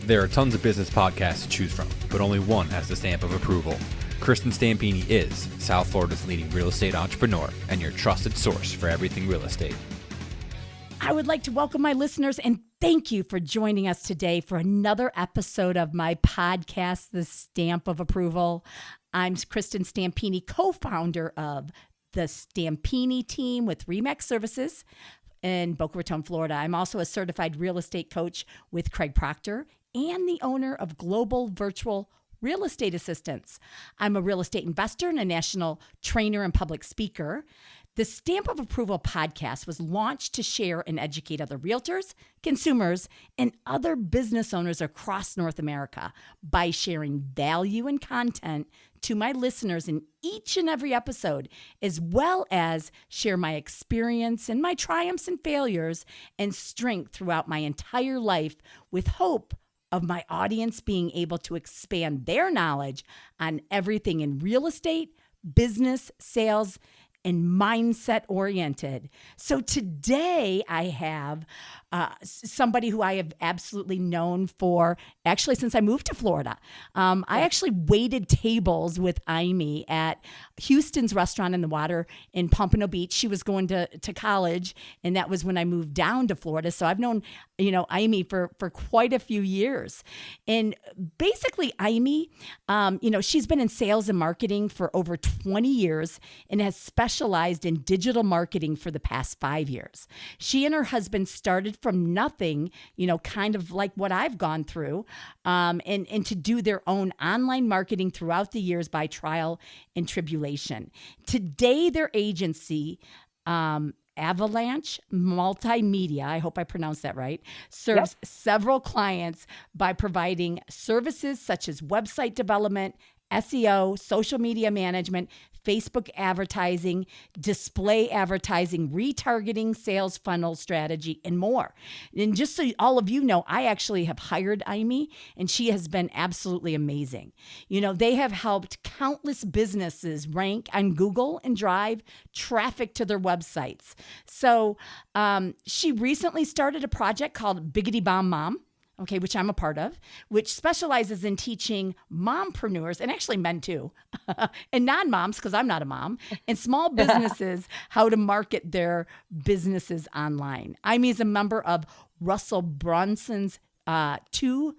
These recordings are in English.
There are tons of business podcasts to choose from, but only one has the stamp of approval. Kristin Stampini is South Florida's leading real estate entrepreneur and your trusted source for everything real estate. I would like to welcome my listeners and thank you for joining us today for another episode of my podcast, The Stamp of Approval. I'm Kristin Stampini, co-founder of the Stampini team with RE/MAX Services in Boca Raton, Florida. I'm also a certified real estate coach with Craig Proctor and the owner of Global Virtual Real Estate Assistants. I'm a real estate investor and a national trainer and public speaker. The Stamp of Approval podcast was launched to share and educate other realtors, consumers, and other business owners across North America by sharing value and content to my listeners in each and every episode, as well as share my experience and my triumphs and failures and strength throughout my entire life with hope of my audience being able to expand their knowledge on everything in real estate, business, sales, and mindset oriented. So today I have somebody who I have absolutely known for actually since I moved to Florida. I actually waited tables with Amy at Houston's Restaurant in the Water in Pompano Beach. She was going to college, and that was when I moved down to Florida. So I've known, Amy for quite a few years. And basically Amy, she's been in sales and marketing for over 20 years and has specialized in digital marketing for the past 5 years. She and her husband started from nothing, kind of like what I've gone through, and to do their own online marketing throughout the years by trial and tribulation. Today, their agency, Avalanche Multimedia, I hope I pronounced that right, serves several clients by providing services such as website development, SEO, social media management, Facebook advertising, display advertising, retargeting, sales funnel strategy, and more. And just so all of you know, I actually have hired Amy, and she has been absolutely amazing. They have helped countless businesses rank on Google and drive traffic to their websites. So she recently started a project called Biggity Bomb Mom, which I'm a part of, which specializes in teaching mompreneurs, and actually men too, and non-moms, because I'm not a mom, and small businesses how to market their businesses online. Amy is a member of Russell Brunson's Two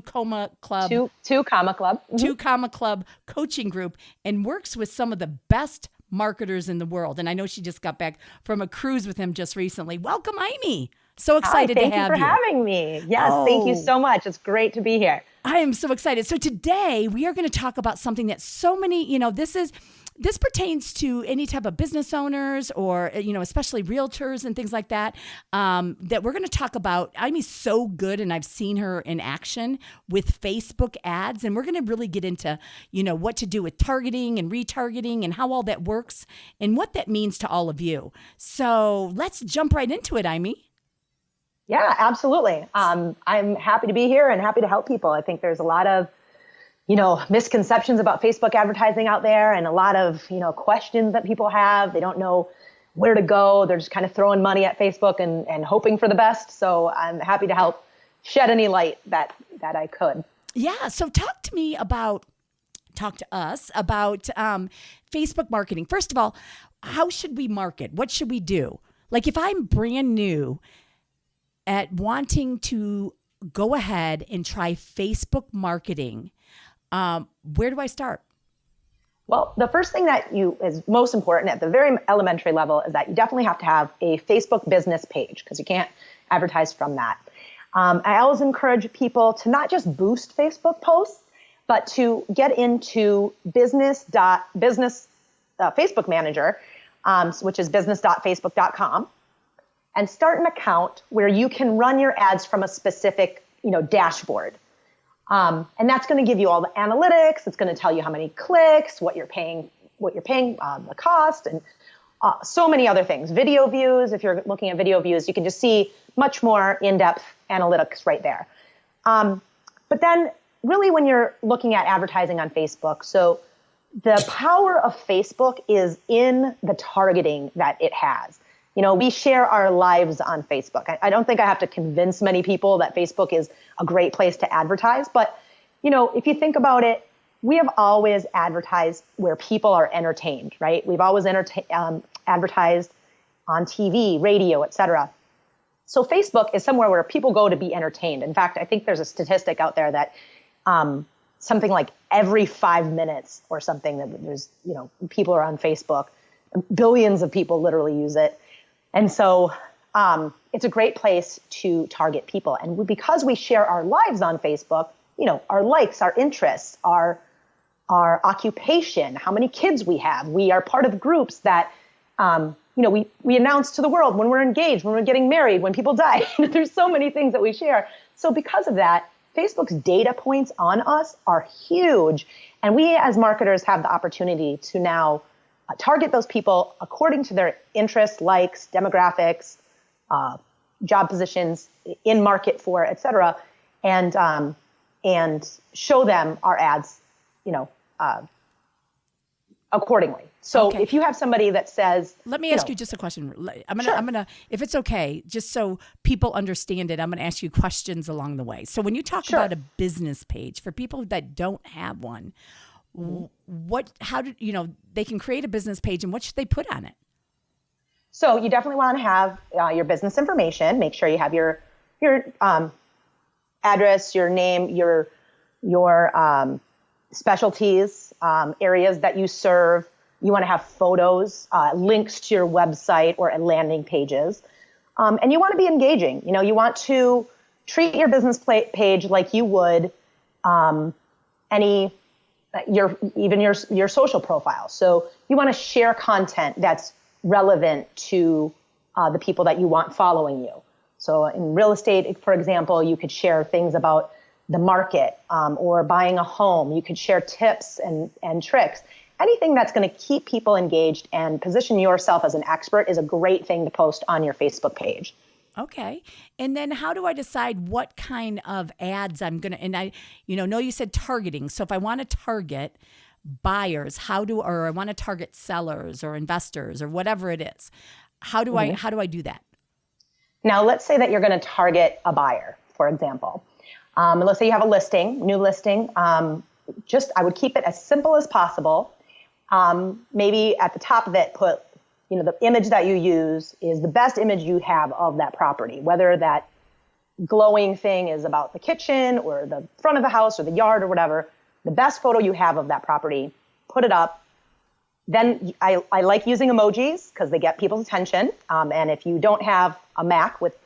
Comma Club. Two Comma Club. Mm-hmm. Two Comma Club coaching group, and works with some of the best marketers in the world. And I know she just got back from a cruise with him just recently. Welcome, Amy. So excited to have you. Thank you for having me. Yes, Thank you so much. It's great to be here. I am so excited. So today we are going to talk about something that so many, this pertains to any type of business owners or, especially realtors and things like that, that we're going to talk about. Amy's so good, and I've seen her in action with Facebook ads, and we're going to really get into, what to do with targeting and retargeting and how all that works and what that means to all of you. So let's jump right into it, Amy. Yeah, absolutely. I'm happy to be here and happy to help people. I think there's a lot of, misconceptions about Facebook advertising out there, and a lot of, questions that people have. They don't know where to go. They're just kind of throwing money at Facebook and hoping for the best. So I'm happy to help shed any light that I could. Yeah. So talk to us about Facebook marketing. First of all, how should we market? What should we do? Like if I'm brand new at wanting to go ahead and try Facebook marketing, where do I start? Well, the first thing that is most important at the very elementary level is that you definitely have to have a Facebook business page, because you can't advertise from that. I always encourage people to not just boost Facebook posts, but to get into business Facebook Manager, which is business.facebook.com. And start an account where you can run your ads from a specific, dashboard. And that's going to give you all the analytics. It's going to tell you how many clicks, what you're paying, the cost, and so many other things. Video views. If you're looking at video views, you can just see much more in-depth analytics right there. But then really when you're looking at advertising on Facebook, so the power of Facebook is in the targeting that it has. We share our lives on Facebook. I don't think I have to convince many people that Facebook is a great place to advertise. But, if you think about it, we have always advertised where people are entertained, right? We've always advertised on TV, radio, et cetera. So Facebook is somewhere where people go to be entertained. In fact, I think there's a statistic out there that something like every 5 minutes or something that there's, people are on Facebook. Billions of people literally use it. And so it's a great place to target people. And because we share our lives on Facebook, our likes, our interests, our occupation, how many kids we have. We are part of groups that, we announce to the world when we're engaged, when we're getting married, when people die. There's so many things that we share. So because of that, Facebook's data points on us are huge. And we as marketers have the opportunity to now target those people according to their interests, likes, demographics, job positions in market for, et cetera, and show them our ads, accordingly. So if you have somebody that says, let me ask you just a question. I'm gonna, if it's okay, just so people understand it, I'm gonna ask you questions along the way. So when you talk about a business page for people that don't have one, they can create a business page, and what should they put on it? So you definitely want to have your business information. Make sure you have your address, your name, your specialties, areas that you serve. You want to have photos, links to your website or landing pages. And you want to be engaging. You want to treat your business page like you would your social profile. So you want to share content that's relevant to the people that you want following you. So in real estate, for example, you could share things about the market or buying a home. You could share tips and tricks. Anything that's going to keep people engaged and position yourself as an expert is a great thing to post on your Facebook page. Okay. And then how do I decide what kind of ads I'm going to, and I, know you said targeting. So if I want to target buyers, or I want to target sellers or investors or whatever it is, how do I do that? Now, let's say that you're going to target a buyer, for example. Let's say you have a new listing. I would keep it as simple as possible. Maybe at the top of it, put, the image that you use is the best image you have of that property, whether that glowing thing is about the kitchen or the front of the house or the yard or whatever, the best photo you have of that property, put it up. Then I like using emojis because they get people's attention. And if you don't have a Mac with,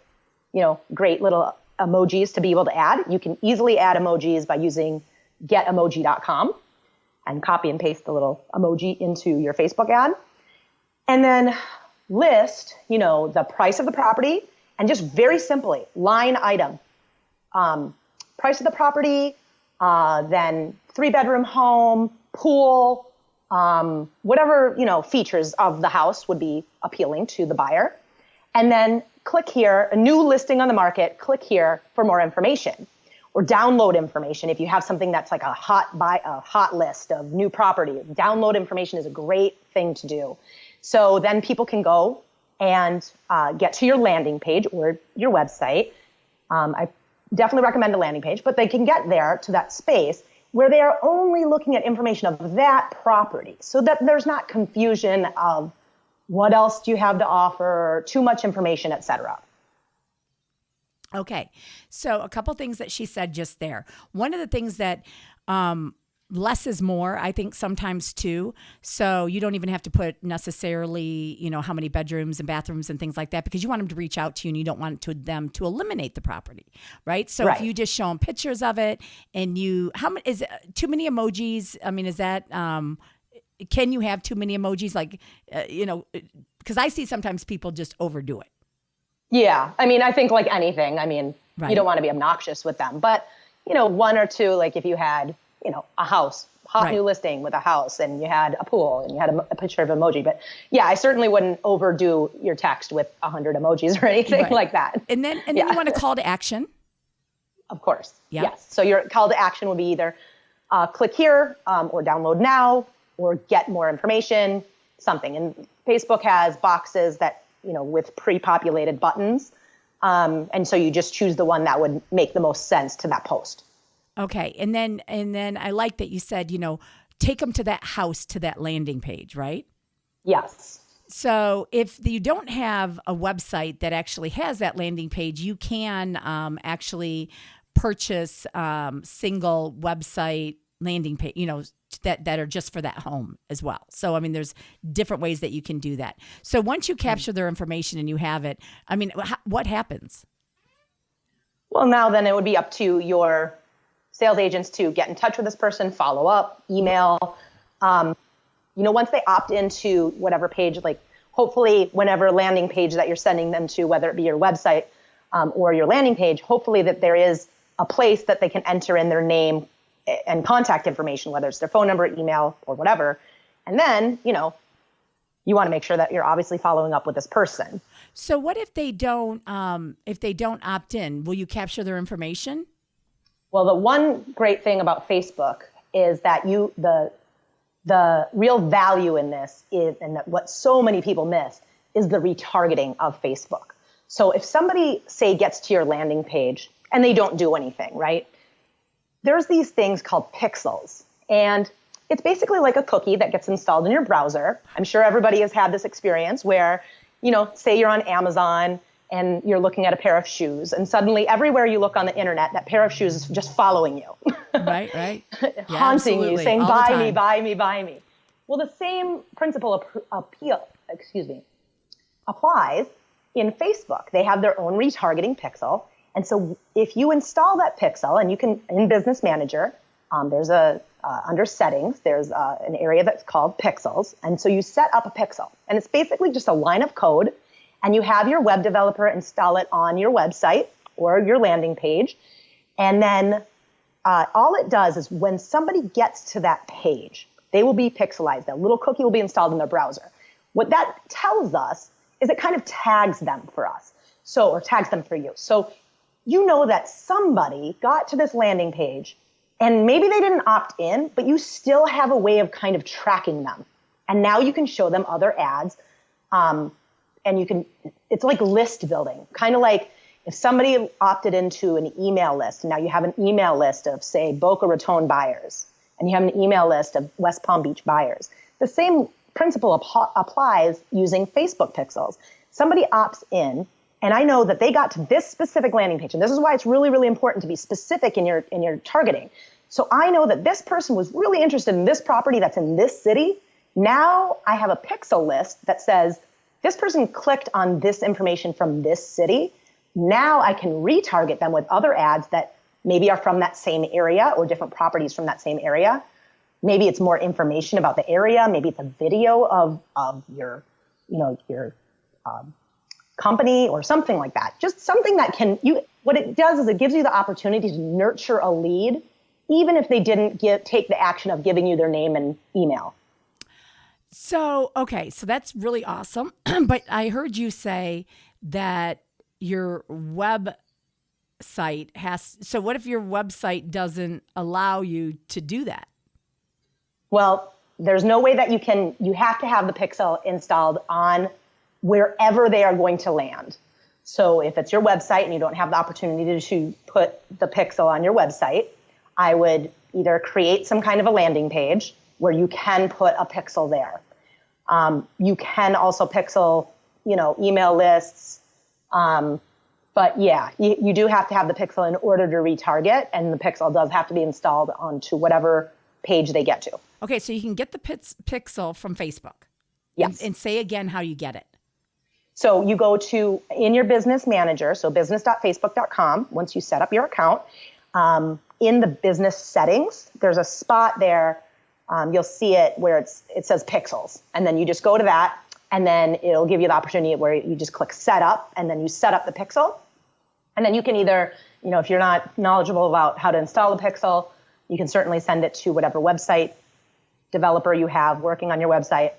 great little emojis to be able to add, you can easily add emojis by using getomoji.com and copy and paste the little emoji into your Facebook ad. And then list, the price of the property and just very simply line item, price of the property, then 3-bedroom home, pool, whatever, features of the house would be appealing to the buyer. And then click here, a new listing on the market, click here for more information or download information. If you have something that's like a hot list of new property, download information is a great thing to do. So then people can go and get to your landing page or your website. I definitely recommend a landing page, but they can get there to that space where they are only looking at information of that property so that there's not confusion of what else do you have to offer, too much information, et cetera. Okay. So a couple things that she said just there. One of the things that less is more, I think sometimes too. So you don't even have to put necessarily, how many bedrooms and bathrooms and things like that because you want them to reach out to you and you don't want them to eliminate the property, right? So if you just show them pictures of it and is it too many emojis? I mean, is that, can you have too many emojis? Like, because I see sometimes people just overdo it. Yeah. I mean, I think like anything, you don't want to be obnoxious with them, but, one or two, like if you had, a house, new listing with a house and you had a pool and you had a picture of emoji. But yeah, I certainly wouldn't overdo your text with 100 emojis or anything like that. And then you want a call to action. Of course. Yep. Yes. So your call to action would be either click here or download now or get more information, something. And Facebook has boxes that with pre-populated buttons. And so you just choose the one that would make the most sense to that post. Okay. And then I like that you said, take them to that house, to that landing page, right? Yes. So if you don't have a website that actually has that landing page, you can actually purchase single website landing page, that are just for that home as well. So, there's different ways that you can do that. So once you capture their information and you have it, what happens? Well, now then it would be up to your sales agents to get in touch with this person, follow up, email. Once they opt into whatever page, like hopefully whenever landing page that you're sending them to, whether it be your website or your landing page, hopefully that there is a place that they can enter in their name and contact information, whether it's their phone number, email, or whatever. And then, you want to make sure that you're obviously following up with this person. So what if they don't opt in? Will you capture their information? Well, the one great thing about Facebook is that the real value in this is, and that what so many people miss, is the retargeting of Facebook. So if somebody, say, gets to your landing page and they don't do anything, right? There's these things called pixels. And it's basically like a cookie that gets installed in your browser. I'm sure everybody has had this experience where, say you're on Amazon and you're looking at a pair of shoes, and suddenly everywhere you look on the internet, that pair of shoes is just following you. Right. Yeah, haunting you, saying, all buy me, buy me, buy me. Well, the same principle applies in Facebook. They have their own retargeting pixel. And so if you install that pixel, and you can, in Business Manager, there's under settings, there's an area that's called pixels. And so you set up a pixel, and it's basically just a line of code, and you have your web developer install it on your website or your landing page. And then all it does is when somebody gets to that page, they will be pixelized. A little cookie will be installed in their browser. What that tells us is it kind of tags them for us. Or tags them for you. So you know that somebody got to this landing page and maybe they didn't opt in, but you still have a way of kind of tracking them. And now you can show them other ads. And it's like list building, kind of like if somebody opted into an email list, now you have an email list of, say, Boca Raton buyers, and you have an email list of West Palm Beach buyers. The same principle applies using Facebook pixels. Somebody opts in, and I know that they got to this specific landing page, and this is why it's really, really important to be specific in your targeting. So I know that this person was really interested in this property that's in this city. Now I have a pixel list that says, this person clicked on this information from this city. Now I can retarget them with other ads that maybe are from that same area or different properties from that same area. Maybe it's more information about the area. Maybe it's a video of your company or something like that. Just something that what it does is it gives you the opportunity to nurture a lead, even if they didn't take the action of giving you their name and email. So, okay, so that's really awesome. But I heard you say that your website so what if your website doesn't allow you to do that? Well, there's no way that you have to have the pixel installed on wherever they are going to land. So if it's your website and you don't have the opportunity to put the pixel on your website, I would either create some kind of a landing page where you can put a pixel there. You can also pixel, email lists. But yeah, you do have to have the pixel in order to retarget, and the pixel does have to be installed onto whatever page they get to. Okay, so you can get the pixel from Facebook. Yes. And say again how you get it. So you go in your business manager, so business.facebook.com, once you set up your account, in the business settings, there's a spot there. You'll see it where it says pixels. And then you just go to that, and then it'll give you the opportunity where you just click set up, and then you set up the pixel. And then you can either, if you're not knowledgeable about how to install the pixel, you can certainly send it to whatever website developer you have working on your website.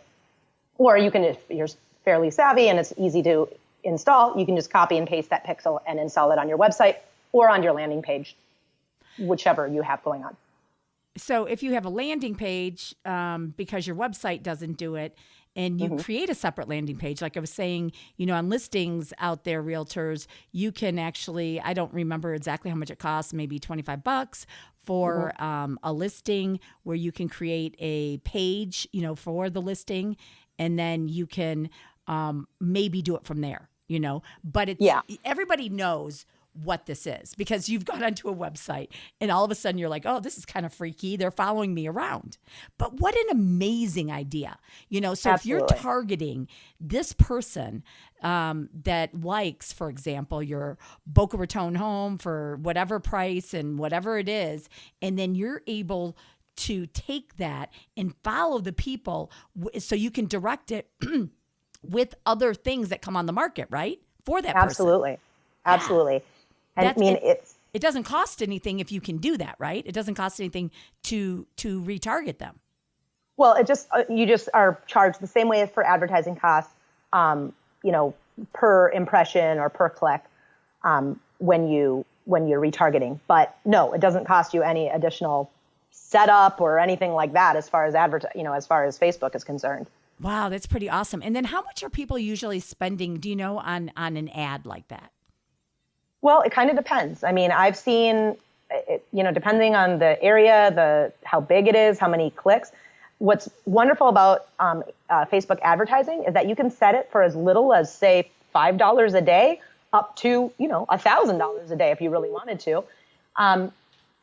Or you can, if you're fairly savvy and it's easy to install, you can just copy and paste that pixel and install it on your website or on your landing page, whichever you have going on. So if you have a landing page, because your website doesn't do it, and you create a separate landing page. Like I was saying, you know, on listings out there, realtors, you can actually, I don't remember exactly how much it costs, maybe $25 for a listing where you can create a page, you know, for the listing, and then you can maybe do it from there, you know, but it's, everybody knows what this is because you've gone onto a website and all of a sudden you're like, oh, this is kind of freaky. They're following me around. But what an amazing idea, you know? So Absolutely. If you're targeting this person that likes, for example, your Boca Raton home for whatever price and whatever it is, and then you're able to take that and follow the people so you can direct it with other things that come on the market, right? For that Absolutely. person. Absolutely. And I mean, it doesn't cost anything if you can do that, right? It doesn't cost anything to retarget them. Well, it just, you just are charged the same way as for advertising costs, you know, per impression or per click, when you're retargeting. But no, it doesn't cost you any additional setup or anything like that as far as as far as Facebook is concerned. Wow, that's pretty awesome. And then how much are people usually spending, do you know, on an ad like that? Well, it kind of depends. I mean, I've seen, depending on the area, how big it is, how many clicks. What's wonderful about Facebook advertising is that you can set it for as little as, say, $5 a day up to, $1,000 a day if you really wanted to. And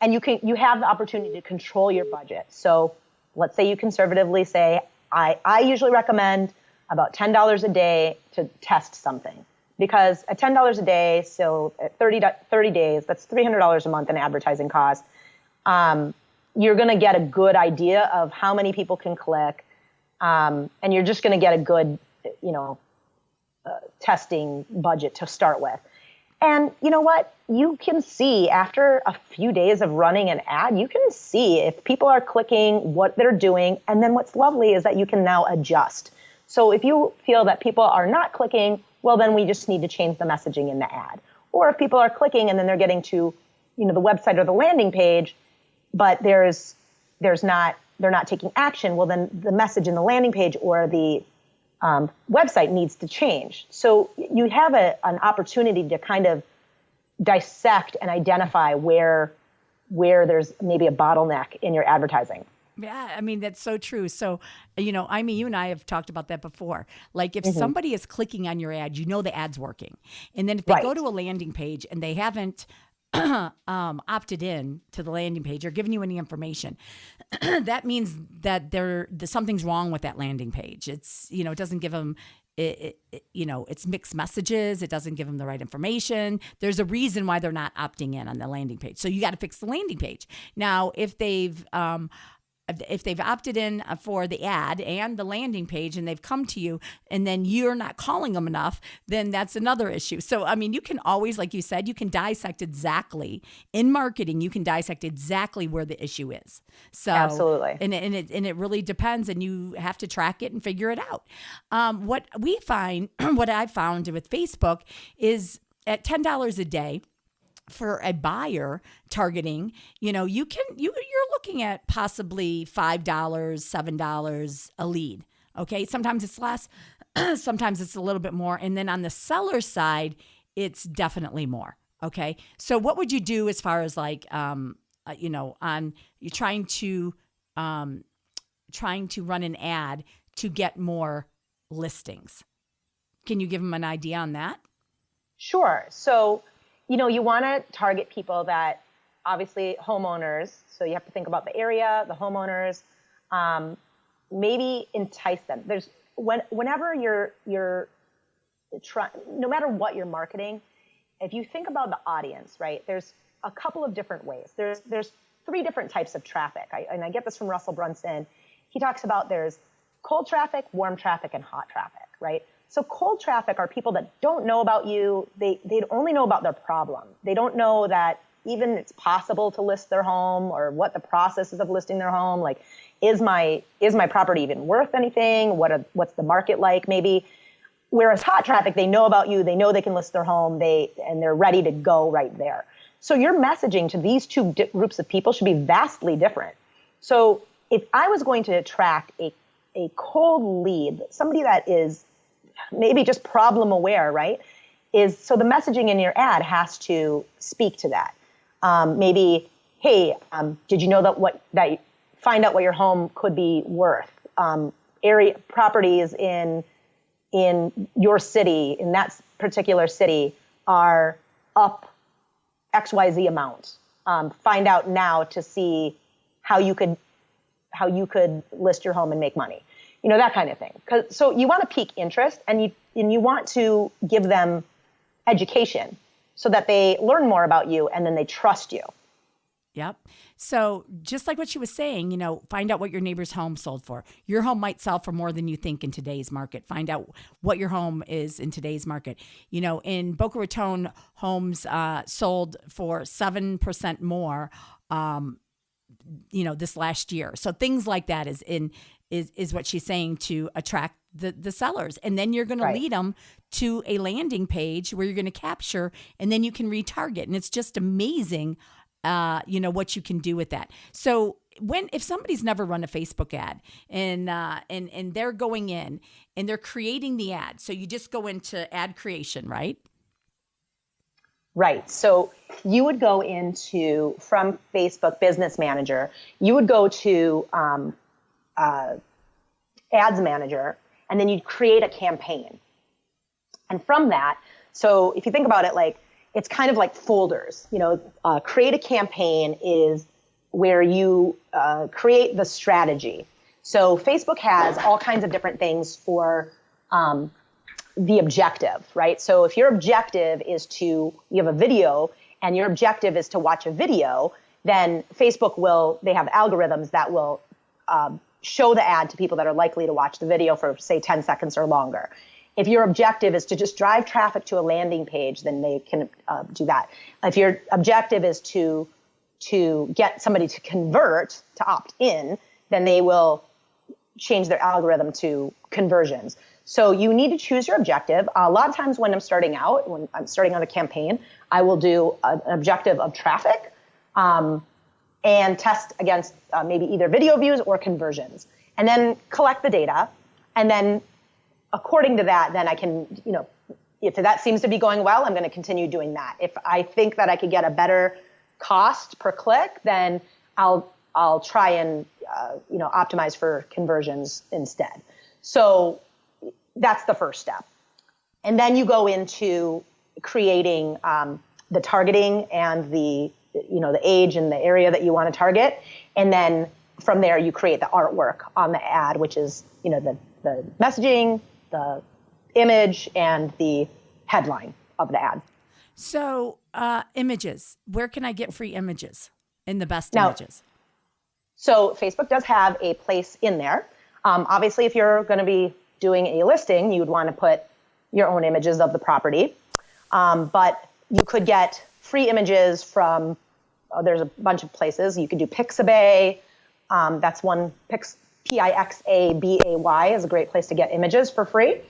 you have the opportunity to control your budget. So let's say you conservatively say, I usually recommend about $10 a day to test something. Because at $10 a day, so at 30 days, that's $300 a month in advertising costs. You're going to get a good idea of how many people can click. And you're just going to get a good, testing budget to start with. And you know what? You can see after a few days of running an ad, you can see if people are clicking, what they're doing. And then what's lovely is that you can now adjust. So if you feel that people are not clicking, well, then we just need to change the messaging in the ad. Or if people are clicking and then they're getting to, the website or the landing page, but they're not taking action, well, then the message in the landing page or the website needs to change. So you have an opportunity to kind of dissect and identify where there's maybe a bottleneck in your advertising. Yeah, I mean, that's so true. So, you and I have talked about that before. Like if somebody is clicking on your ad, the ad's working. And then if they go to a landing page and they haven't opted in to the landing page or given you any information, that means that something's wrong with that landing page. It's, it doesn't give them it's mixed messages. It doesn't give them the right information. There's a reason why they're not opting in on the landing page. So you got to fix the landing page. Now, if they've opted in for the ad and the landing page and they've come to you and then you're not calling them enough, then that's another issue. So, I mean, you can always, like you said, you can dissect exactly in marketing, you can dissect exactly where the issue is. So absolutely. And it really depends and you have to track it and figure it out. What I found with Facebook is at $10 a day, for a buyer targeting, you're looking at possibly $5, $7 a lead. Okay. Sometimes it's less, sometimes it's a little bit more. And then on the seller side, it's definitely more. Okay. So what would you do as far as like, you're trying to run an ad to get more listings? Can you give them an idea on that? Sure. So, you want to target people that obviously homeowners. So you have to think about the area, the homeowners, maybe entice them. Whenever you're trying, no matter what you're marketing, if you think about the audience, right, there's a couple of different ways. There's 3 different types of traffic. And I get this from Russell Brunson. He talks about there's cold traffic, warm traffic, and hot traffic, right? So cold traffic are people that don't know about you. They only know about their problem. They don't know that even it's possible to list their home or what the process is of listing their home. Like, is my property even worth anything? What's the market like maybe? Whereas hot traffic, they know about you. They know they can list their home. And they're ready to go right there. So your messaging to these 2 groups of people should be vastly different. So if I was going to attract a a cold lead, somebody that is maybe just problem aware, right? So the messaging in your ad has to speak to that. Maybe, hey, did you know that find out what your home could be worth? Area properties in your city, in that particular city, are up XYZ amount. Find out now to see how you could list your home and make money. That kind of thing. So you want to pique interest, and you want to give them education so that they learn more about you and then they trust you. Yep. So just like what she was saying, find out what your neighbor's home sold for. Your home might sell for more than you think in today's market. Find out what your home is in today's market. In Boca Raton, homes sold for 7% more, this last year. So things like that is what she's saying to attract the sellers. And then you're going to lead them to a landing page where you're going to capture, and then you can retarget. And it's just amazing, what you can do with that. So if somebody's never run a Facebook ad and they're going in and they're creating the ad, so you just go into ad creation, right? Right. So you would go from Facebook Business Manager, you would go to Ads Manager, and then you'd create a campaign. And from that, so if you think about it, it's kind of like folders. Create a campaign is where you create the strategy. So Facebook has all kinds of different things for the objective, right? So if your objective is you have a video and your objective is to watch a video, then Facebook they have algorithms that will show the ad to people that are likely to watch the video for, say, 10 seconds or longer. If your objective is to just drive traffic to a landing page, then they can do that. If your objective is to get somebody to convert, to opt in, then they will change their algorithm to conversions. So you need to choose your objective. A lot of times when I'm starting out on a campaign, I will do an objective of traffic and test against maybe either video views or conversions, and then collect the data. And then according to that, then I can, if that seems to be going well, I'm going to continue doing that. If I think that I could get a better cost per click, then I'll try and, optimize for conversions instead. So that's the first step. And then you go into creating the targeting and the age and the area that you want to target. And then from there, you create the artwork on the ad, which is, the messaging, the image, and the headline of the ad. So images, where can I get free images and the best images? So Facebook does have a place in there. Obviously, if you're going to be doing a listing, you would want to put your own images of the property. But you could get free images from, there's a bunch of places. You could do Pixabay. That's one, Pixabay is a great place to get images for free.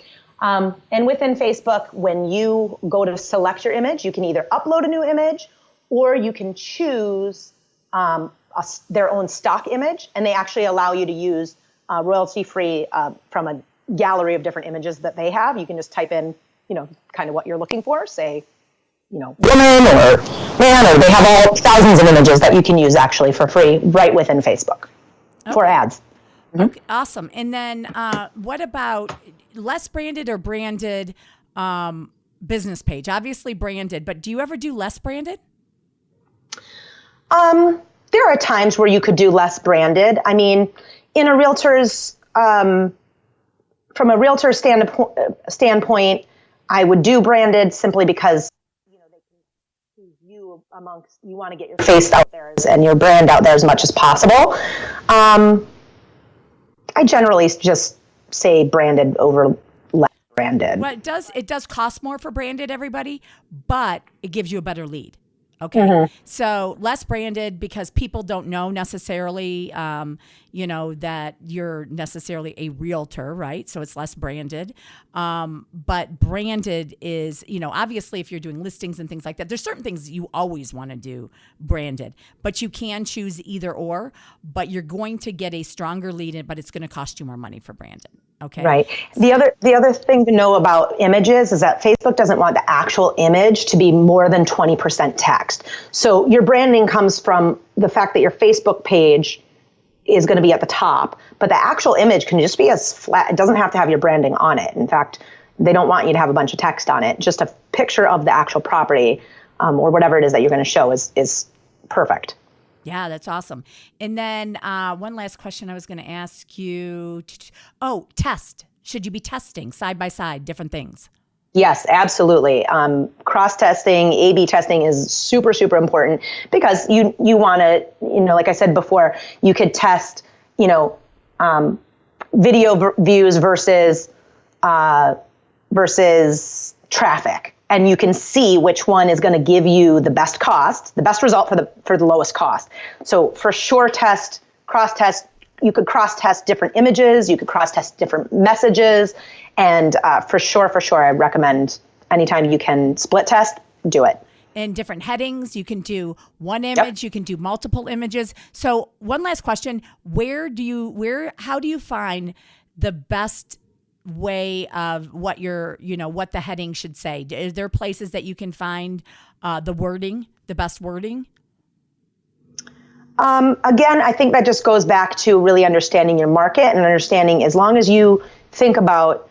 And within Facebook, when you go to select your image, you can either upload a new image or you can choose their own stock image. And they actually allow you to use royalty-free from a gallery of different images that they have. You can just type in, kind of what you're looking for, say, woman or man, or they have all thousands of images that you can use actually for free right within Facebook for ads. Mm-hmm. Okay, awesome. And then what about less branded or branded business page? Obviously branded, but do you ever do less branded? There are times where you could do less branded. I mean, in a realtor's, from a realtor standpoint, I would do branded simply because they can see you you want to get your face out there and your brand out there as much as possible. I generally just say branded over less branded. Well, it does cost more for branded, everybody, but it gives you a better lead. Okay. Mm-hmm. So less branded because people don't know necessarily, that you're necessarily a realtor, right? So it's less branded. But branded is, obviously if you're doing listings and things like that, there's certain things you always want to do branded, but you can choose either or, but you're going to get a stronger lead in, but it's going to cost you more money for branded. Okay. Right. The other thing to know about images is that Facebook doesn't want the actual image to be more than 20% text. So your branding comes from the fact that your Facebook page is going to be at the top, but the actual image can just be as flat. It doesn't have to have your branding on it. In fact, they don't want you to have a bunch of text on it. Just a picture of the actual property or whatever it is that you're going to show is perfect. Yeah, that's awesome. And then one last question I was going to ask you. Test. Should you be testing side by side different things? Yes, absolutely. Cross-testing, A/B testing is super, super important because you want to, like I said before, you could test, video views versus traffic. And you can see which one is going to give you the best cost, the best result for the lowest cost. So for sure, cross-test, you could cross-test different images, you could cross-test different messages, and for sure, I recommend anytime you can split test, do it. In different headings, you can do one image, You can do multiple images. So one last question, how do you find the best way of what what the heading should say? Is there places that you can find the best wording? Again, I think that just goes back to really understanding your market and understanding as long as you think about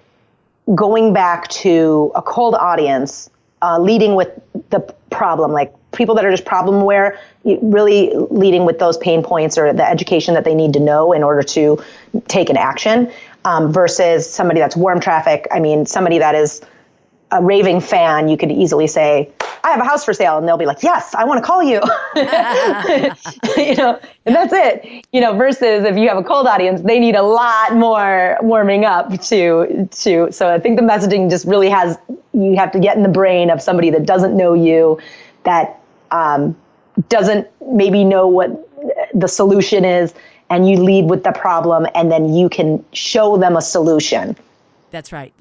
going back to a cold audience, leading with the problem, like people that are just problem aware, really leading with those pain points or the education that they need to know in order to take an action. Versus somebody that's warm traffic. I mean, somebody that is a raving fan, you could easily say, I have a house for sale. And they'll be like, yes, I want to call you. And that's it. Versus if you have a cold audience, they need a lot more warming up to. So I think the messaging just really you have to get in the brain of somebody that doesn't know you, that doesn't maybe know what the solution is. And you lead with the problem, and then you can show them a solution. That's right.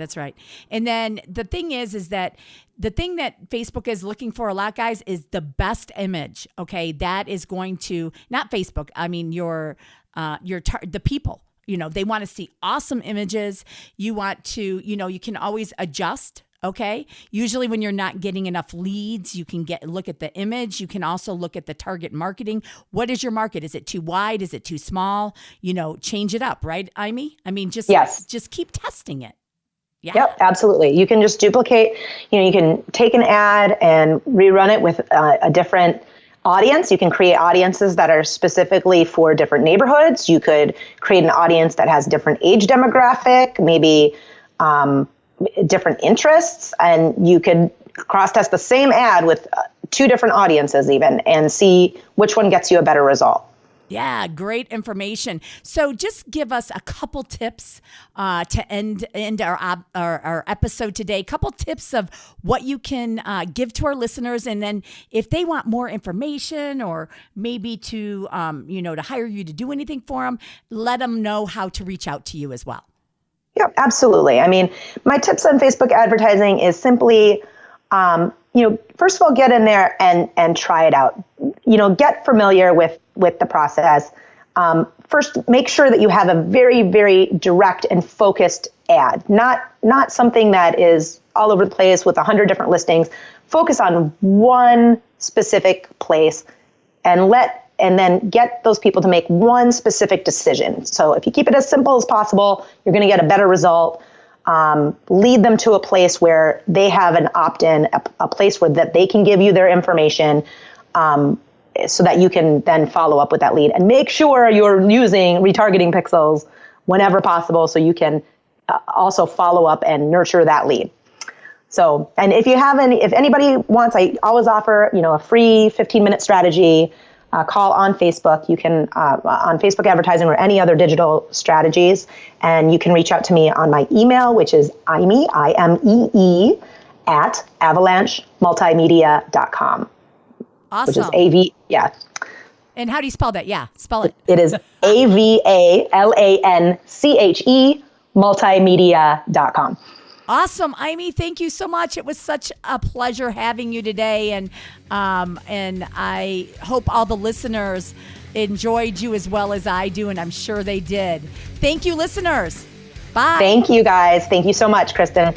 And then the thing is that the thing that Facebook is looking for a lot, guys, is the best image. Okay, that is going to not Facebook. I mean the people. They want to see awesome images. You want to, you can always adjust. Okay. Usually when you're not getting enough leads, you can look at the image. You can also look at the target marketing. What is your market? Is it too wide? Is it too small? Change it up, right, Amy? I mean, just keep testing it. Yeah. Yep, absolutely. You can just duplicate, you can take an ad and rerun it with a different audience. You can create audiences that are specifically for different neighborhoods. You could create an audience that has different age demographic, maybe, different interests, and you could cross-test the same ad with two different audiences even and see which one gets you a better result. Yeah, great information. So just give us a couple tips to end our episode today. Couple tips of what you can give to our listeners, and then if they want more information or maybe to to hire you to do anything for them, let them know how to reach out to you as well. Yeah, absolutely. I mean, my tips on Facebook advertising is simply, first of all, get in there and try it out. Get familiar with the process. First, make sure that you have a very, very direct and focused ad, not something that is all over the place with 100 different listings. Focus on one specific place and then get those people to make one specific decision. So if you keep it as simple as possible, you're going to get a better result. Lead them to a place where they have an opt-in, a place where that they can give you their information, so that you can then follow up with that lead. And make sure you're using retargeting pixels whenever possible, so you can also follow up and nurture that lead. So, and if anybody wants, I always offer, a free 15-minute strategy. Call on Facebook. You can, on Facebook advertising or any other digital strategies. And you can reach out to me on my email, which is Imee, IMEE, @avalanchemultimedia.com. Awesome. which is AV. Yeah. And how do you spell that? Yeah, spell it. It is AVALANCHE multimedia.com. Awesome, Amy. Thank you so much. It was such a pleasure having you today, and I hope all the listeners enjoyed you as well as I do, and I'm sure they did. Thank you, listeners. Bye. Thank you, guys. Thank you so much, Kristin.